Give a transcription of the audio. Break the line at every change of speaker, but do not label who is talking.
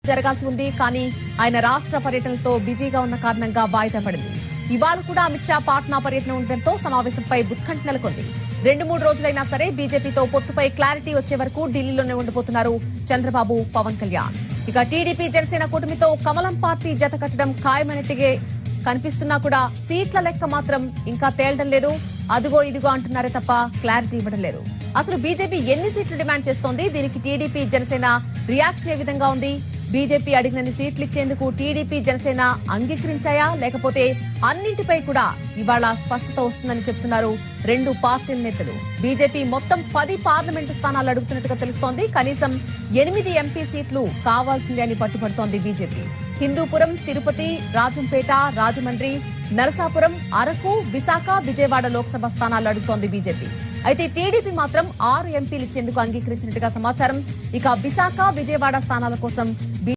జరగాల్సి ఉంది. కానీ ఆయన రాష్ట్ర పర్యటనతో బిజీగా ఉన్న కారణంగా వాయిదా పడింది. ఇవాళ కూడా అమిత్ షా పాట్నా పర్యటన ఉండటంతో సమావేశంపై ఉత్కంఠ నెలకొంది. 2-3 రోజులైనా సరే బీజేపీతో పొత్తుపై క్లారిటీ వచ్చే వరకు ఢిల్లీలోనే ఉండిపోతున్నారు చంద్రబాబు, పవన్ కళ్యాణ్. ఇక టీడీపీ జనసేన కూటమితో కమలం పార్టీ జత కట్టడం ఖాయమైనట్టుగా కనిపిస్తున్నా కూడా సీట్ల లెక్క మాత్రం ఇంకా తేలడం లేదు. అదుగో ఇదిగో అంటున్నారే తప్ప క్లారిటీ ఇవ్వడం లేదు. అసలు బీజేపీ ఎన్ని సీట్లు డిమాండ్ చేస్తోంది? దీనికి టీడీపీ జనసేన రియాక్షన్ ఏ విధంగా ఉంది? బీజేపీ అడిగినన్ని సీట్లు ఇచ్చేందుకు టీడీపీ జనసేన అంగీకరించాయా, లేకపోతే అన్నింటిపై కూడా ఇవాళ స్పష్టత వస్తుందని చెప్తున్నారు రెండు పార్టీల నేతలు. బీజేపీ మొత్తం 10 పార్లమెంటు స్థానాలు అడుగుతున్నట్టుగా తెలుస్తోంది. కనీసం 8 ఎంపీ సీట్లు కావాల్సిందే అని పట్టుబడుతోంది బీజేపీ. హిందూపురం, తిరుపతి, రాజంపేట, రాజమండ్రి, నరసాపురం, అరకు, విశాఖ, విజయవాడ లోక్సభ స్థానాలు అడుగుతోంది బీజేపీ. అయితే టీడీపీ మాత్రం 6 ఎంపీలు ఇచ్చేందుకు అంగీకరించినట్టుగా సమాచారం. ఇక విశాఖ, విజయవాడ స్థానాల కోసం